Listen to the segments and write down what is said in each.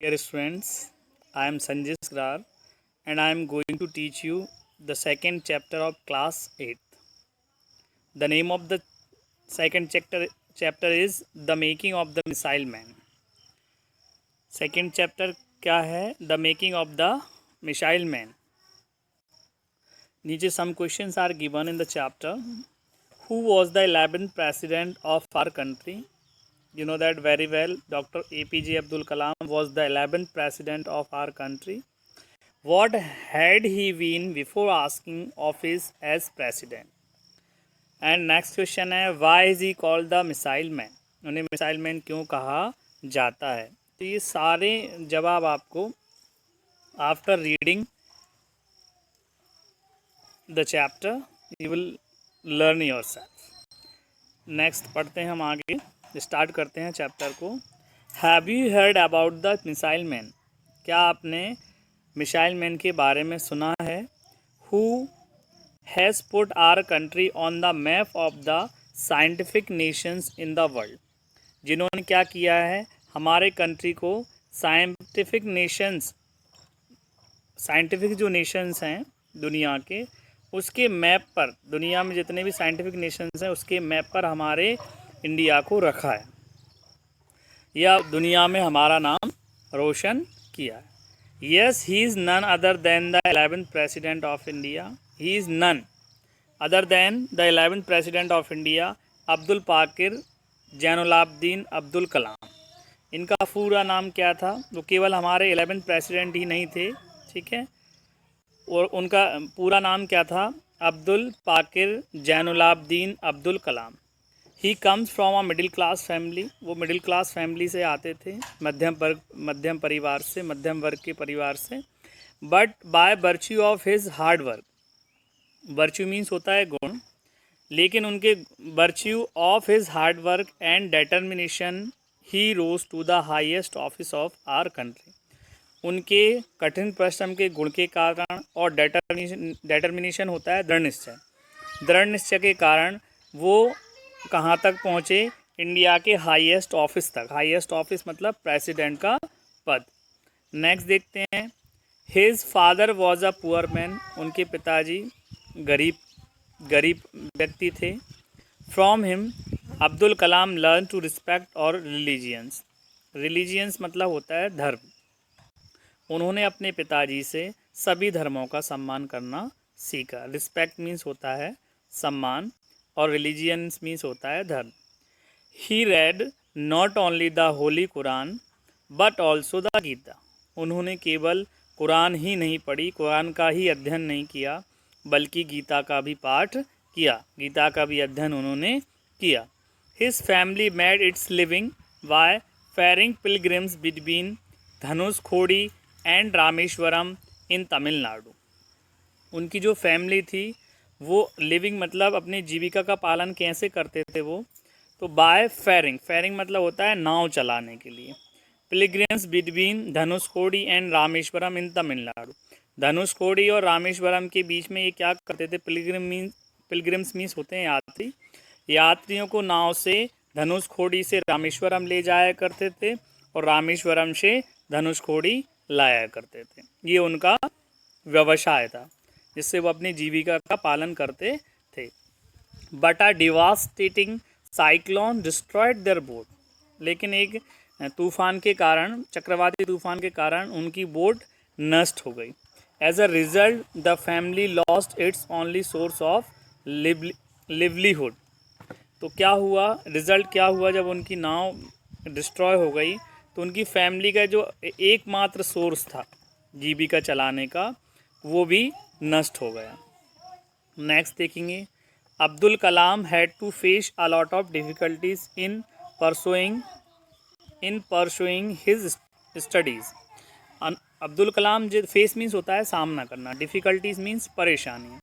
Dear students, I am Sanjay Skrar and I am going to teach you the second chapter of class 8th. The name of the second chapter is The Making of the Missile Man. Second chapter क्या है? The Making of the Missile Man. नीचे some questions are given in the chapter. Who was the 11th president of our country? You know that very well. Dr. APJ Abdul Kalam was the 11th president of our country. What had he been before asking office as president? And next question है why is he called the missile man, उन्हें missile man क्यों कहा जाता है? तो ये सारे जवाब आपको after reading the chapter you will learn yourself. Next पढ़ते हैं हम आगे, स्टार्ट करते हैं चैप्टर को. Have you heard about the missile man? क्या आपने मिसाइल मैन के बारे में सुना है? Who has put our country on the map of the scientific nations in the world? जिन्होंने क्या किया है? हमारे कंट्री को साइंटिफिक नेशंस, साइंटिफिक जो नेशंस हैं दुनिया के, उसके मैप पर, दुनिया में जितने भी साइंटिफिक नेशंस हैं उसके मैप पर हमारे इंडिया को रखा है, या दुनिया में हमारा नाम रोशन किया है. Yes, he is none other than the 11th president of India. He is none other than the 11th president of India, Abdul Pakir Jainulabdeen Abdul कलाम. इनका पूरा नाम क्या था? वो केवल हमारे 11th प्रेसिडेंट ही नहीं थे, ठीक है, और उनका पूरा नाम क्या था? Abdul Pakir Jainulabdeen Abdul Kalam. He comes from a middle class family. वो मिडिल क्लास फैमिली से आते थे, मध्यम परिवार से, मध्यम वर्ग के परिवार से. But by virtue of his hard work, virtue means होता है गुण, लेकिन उनके virtue of his hard work and determination he rose to the highest office of our country. उनके कठिन परिश्रम के गुण के कारण और डेटर्मिनेशन होता है दृढ़ निश्चय, दृढ़ निश्चय के कारण वो कहाँ तक पहुँचे? इंडिया के हाईएस्ट ऑफिस तक. हाईएस्ट ऑफिस मतलब प्रेसिडेंट का पद. नेक्स्ट देखते हैं. His father was a poor man. उनके पिताजी गरीब व्यक्ति थे. From him Abdul Kalam learn to respect और रिलीजियंस. रिलीजियंस मतलब होता है धर्म. उन्होंने अपने पिताजी से सभी धर्मों का सम्मान करना सीखा. रिस्पेक्ट मीन्स होता है सम्मान और रिलीजियंस मीन्स होता है धर्म. He read not only the holy Quran but also the Gita. उन्होंने केवल कुरान ही नहीं पढ़ी, कुरान का ही अध्ययन नहीं किया, बल्कि गीता का भी पाठ किया, गीता का भी अध्ययन उन्होंने किया. His family made its living by ferrying pilgrims between Dhanushkodi and Rameswaram in Tamil Nadu. उनकी जो फैमिली थी वो लिविंग मतलब अपनी जीविका का पालन कैसे करते थे वो? तो बाय फेरिंग, फेरिंग मतलब होता है नाव चलाने के लिए. Pilgrims between Dhanushkodi and Rameswaram in Tamil Nadu. Dhanushkodi और रामेश्वरम के बीच में ये क्या करते थे? पिलग्रिम्स मीन्स होते हैं यात्री. यात्रियों को नाव से धनुषकोडी से रामेश्वरम ले जाया करते थे और रामेश्वरम से धनुषकोडी लाया करते थे. ये उनका व्यवसाय था जिससे वो अपनी जीविका का पालन करते थे. But a devastating cyclone destroyed their boat. लेकिन एक तूफान के कारण, चक्रवाती तूफान के कारण उनकी बोट नष्ट हो गई. As a result the family lost its only source of livelihood. तो क्या हुआ, रिजल्ट क्या हुआ? जब उनकी नाव डिस्ट्रॉय हो गई तो उनकी फैमिली का जो एकमात्र सोर्स था जीविका चलाने का, वो भी नष्ट हो गया. नेक्स्ट देखेंगे. Abdul Kalam had to face a lot of difficulties in pursuing his studies. Abdul Kalam जो फेस मीन्स होता है सामना करना, डिफ़िकल्टीज मीन्स परेशानियाँ.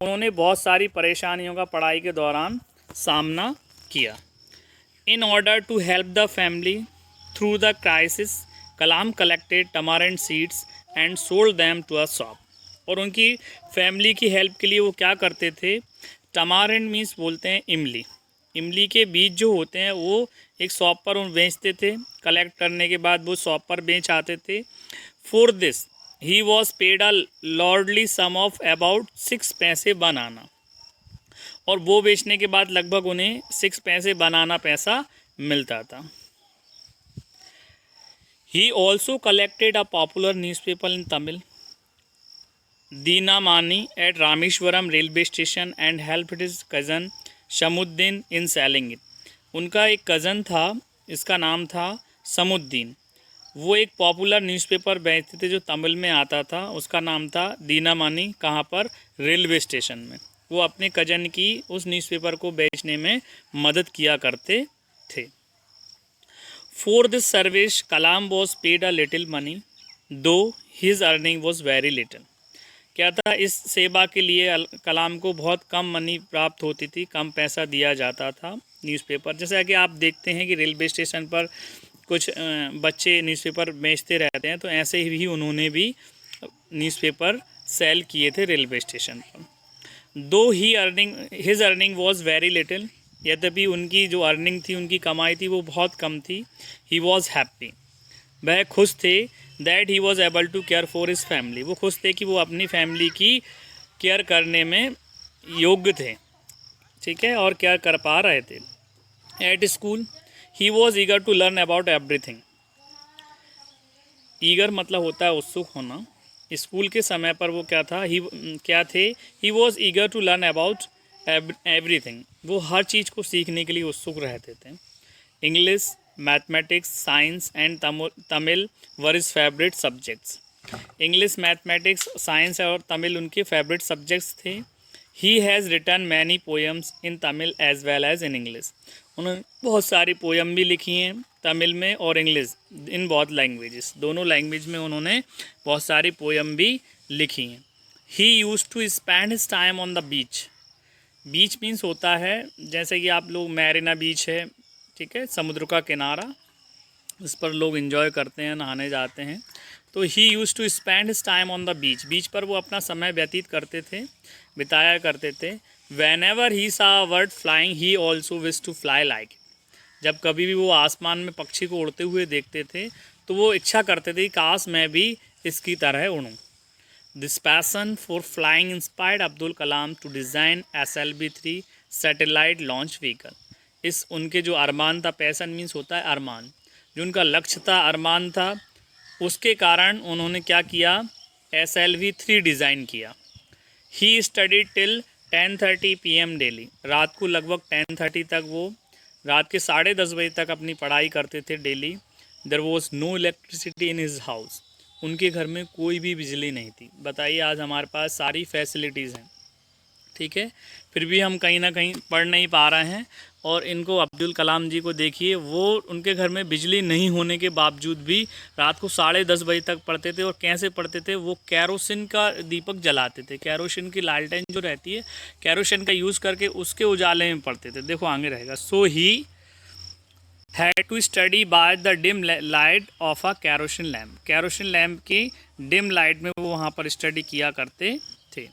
उन्होंने बहुत सारी परेशानियों का पढ़ाई के दौरान सामना किया. In order to help the family through the crisis Kalam collected tamarind seeds and sold them to a shop. और उनकी फैमिली की हेल्प के लिए वो क्या करते थे? टमारेंट मीन्स बोलते हैं इमली. इमली के बीज जो होते हैं वो एक शॉप पर उन बेचते थे, कलेक्ट करने के बाद वो शॉप पर बेच आते थे। For this he was paid a lordly sum of about 6 पैसे बनाना, और वो बेचने के बाद लगभग उन्हें 6 पैसे बनाना पैसा मिलता था। He also collected a popular newspaper in Tamil, Dinamani at Rameswaram railway station and helped his cousin Shamsuddin in selling it. उनका एक कज़न था, इसका नाम था समुद्दीन, वो एक पॉपुलर न्यूज़पेपर बेचते थे जो तमिल में आता था, उसका नाम था दीनामानी। कहाँ पर? रेलवे स्टेशन में। वो अपने कज़न की उस न्यूज़पेपर को बेचने में मदद किया करते थे। For this service Kalam was paid a little money though his earning was very little. क्या था? इस सेवा के लिए कलाम को बहुत कम मनी प्राप्त होती थी, कम पैसा दिया जाता था न्यूज़पेपर। जैसा कि आप देखते हैं कि रेलवे स्टेशन पर कुछ बच्चे न्यूज़पेपर बेचते रहते हैं, तो ऐसे ही उन्होंने भी न्यूज़पेपर सेल किए थे रेलवे स्टेशन पर। दो his earning was very little, यद्यपि उनकी जो अर्निंग थी, उनकी कमाई थी, वो बहुत कम थी। ही वॉज हैप्पी, वह खुश थे। That he was able to care for his family, वो खुश थे कि वो अपनी फैमिली की केयर करने में योग्य थे, ठीक है, और केयर कर पा रहे थे। At school he was eager to learn about everything. Eager मतलब होता है उत्सुक होना। स्कूल के समय पर वो क्या था? क्या थे? He was eager to learn about everything, वो हर चीज़ को सीखने के लिए उत्सुक रहते थे। English, mathematics, science and Tamil were his favourite subjects. English, mathematics, science और तमिल उनके फेवरेट सब्जेक्ट्स थे। He has written many poems in Tamil as well as in English, उन्होंने बहुत सारी पोएम भी लिखी हैं तमिल में और इंग्लिश, इन बोथ लैंग्वेजेस, दोनों लैंग्वेज में उन्होंने बहुत सारी पोएम भी लिखी हैं। He use to spend his time on the beach. Beach means होता है, जैसे कि आप लोग मैरिना बीच है, ठीक है, समुद्र का किनारा, इस पर लोग एंजॉय करते हैं, नहाने जाते हैं। तो he use to spend his time on the beach, beach पर वो अपना समय व्यतीत करते थे, बिताया करते थे। Van ever he saw bird flying he also wish to fly like. जब कभी भी वो आसमान में पक्षी को उड़ते हुए देखते थे तो वो इच्छा करते थे काश मैं भी इसकी तरह उड़ूँ। This passion for flying inspired Abdul Kalam to design SLV-3 satellite launch vehicle. इस उनके जो अरमान था, पैसन मीन्स होता है अरमान, जो उनका लक्ष्य था, अरमान था, उसके कारण उन्होंने क्या किया? SLV-3 डिज़ाइन किया। ही स्टडी टिल 10:30 PM डेली, रात को लगभग 10:30 तक वो रात के 10:30 बजे तक अपनी पढ़ाई करते थे daily. There was no electricity in his house, उनके घर में कोई भी बिजली नहीं थी। बताइए, आज हमारे पास सारी फैसिलिटीज़ हैं, ठीक है, फिर भी हम कहीं ना कहीं पढ़ नहीं पा रहे हैं। और इनको, अब्दुल कलाम जी को देखिए, वो उनके घर में बिजली नहीं होने के बावजूद भी रात को 10:30 बजे तक पढ़ते थे। और कैसे पढ़ते थे? वो कैरोसिन का दीपक जलाते थे, कैरोसिन की लालटेन जो रहती है, कैरोसिन का यूज़ करके उसके उजाले में पढ़ते थे। देखो आगे रहेगा, so he had to study by the dim light of a kerosene lamp. Kerosene lamp की डिम लाइट में वो वहाँ पर स्टडी किया करते थे।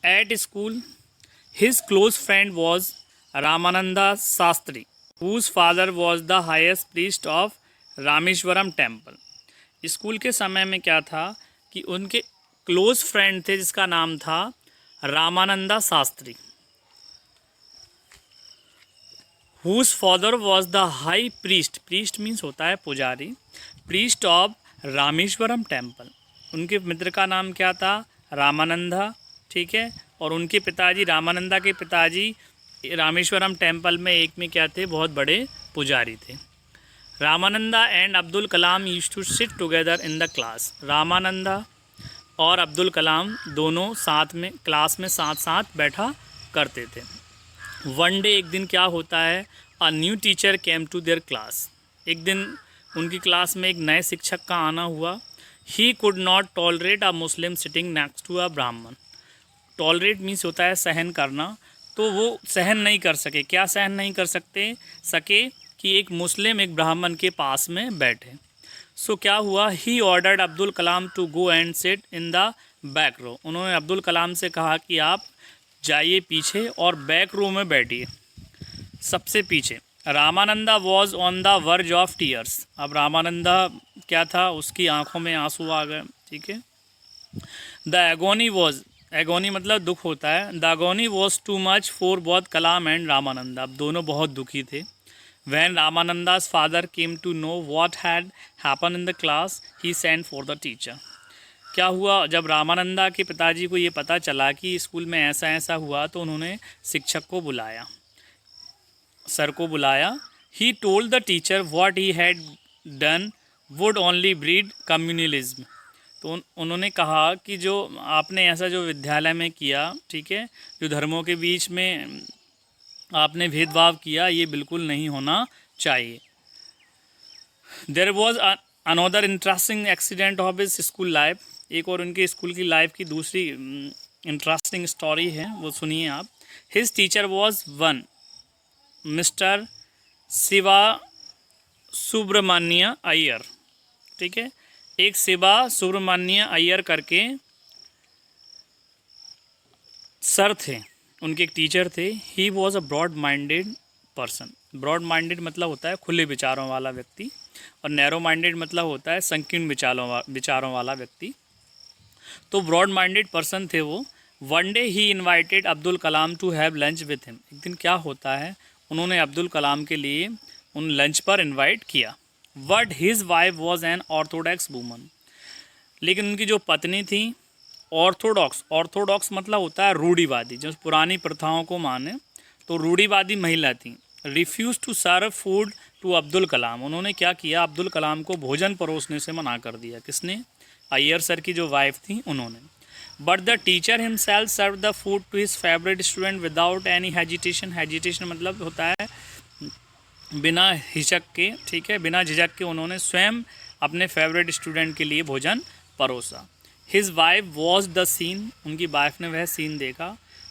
At school his close friend was Ramananda Shastri, whose father was the highest priest of Rameswaram temple. School के समय में क्या था कि उनके क्लोज फ्रेंड थे जिसका नाम था Ramananda Shastri, whose father was the high priest, priest means होता है पुजारी, priest of रामेश्वरम टेम्पल। उनके मित्र का नाम क्या था? रामानंदा, ठीक है, और उनके पिताजी, रामानंदा के पिताजी रामेश्वरम टेम्पल में एक में क्या थे? बहुत बड़े पुजारी थे। Ramananda and Abdul Kalam used to sit together in the class. Ramananda और अब्दुल कलाम दोनों साथ में क्लास में साथ साथ बैठा करते थे। वन डे, एक दिन क्या होता है? A new teacher came to their class. एक दिन उनकी क्लास में एक नए शिक्षक का आना हुआ। He could not tolerate a Muslim sitting next to a Brahmin. Tolerate means होता है सहन करना, तो वो सहन नहीं कर सके। क्या सहन नहीं कर सके कि एक मुस्लिम एक ब्राह्मण के पास में बैठे। सो क्या हुआ? He ordered Abdul Kalam to go and sit in the back row. उन्होंने अब्दुल कलाम से कहा कि आप जाइए पीछे और बैक रो में बैठिए, सबसे पीछे। Ramananda was on the verge of tears. अब रामानंदा क्या था, उसकी आंखों में आंसू आ गए, ठीक है। द एगोनी वॉज, एगोनी मतलब दुख होता है, the agony was too much for both Kalam and Ramananda. अब दोनों बहुत दुखी थे। When Ramananda's father came to know what had happened in the class, he sent for the teacher. क्या हुआ, जब रामानंदा के पिताजी को ये पता चला कि स्कूल में ऐसा ऐसा हुआ, तो उन्होंने शिक्षक को बुलाया, सर को बुलाया। He told the teacher what he had done would only breed communalism. तो उन्होंने कहा कि जो आपने ऐसा जो विद्यालय में किया, ठीक है, जो धर्मों के बीच में आपने भेदभाव किया, ये बिल्कुल नहीं होना चाहिए। There was another interesting accident of his school life. एक और उनके स्कूल की लाइफ की दूसरी इंटरेस्टिंग स्टोरी है, वो सुनिए आप। His teacher was one mister Siva Subramania Iyer, ठीक है। एक शिवा सुब्रमण्य अय्यर करके सर थे, उनके एक टीचर थे। He was a broad minded person. Broad minded मतलब होता है खुले विचारों वाला व्यक्ति, और नैरो माइंडेड मतलब होता है संकीर्ण विचारों वाला व्यक्ति। तो ब्रॉड माइंडेड पर्सन थे वो। One day he invited Abdul Kalam to have lunch with him. एक दिन क्या होता है, उन्होंने अब्दुल कलाम के लिए उन लंच पर इन्वाइट किया। But his wife was an Orthodox woman. लेकिन उनकी जो पत्नी थी ऑर्थोडॉक्स, ऑर्थोडॉक्स मतलब होता है रूढ़िवादी, जो पुरानी प्रथाओं को माने, तो रूढ़िवादी महिला थी। Refuse to serve food to Abdul Kalam. उन्होंने क्या किया, अब्दुल कलाम को भोजन परोसने से मना कर दिया। किसने? अय्यर सर की जो वाइफ थी उन्होंने। But the teacher himself serve the food to his favourite student without any hesitation. Hesitation मतलब होता है बिना हिचक के, ठीक है, बिना झिझक के उन्होंने स्वयं अपने फेवरेट स्टूडेंट के लिए भोजन परोसा। His wife watch the scene. उनकी वाइफ ने वह सीन देखा।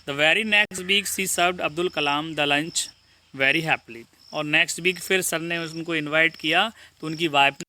The very next week she served Abdul Kalam the lunch very happily. और नेक्स्ट वीक फिर सर ने उनको इनवाइट किया, तो उनकी वाइफ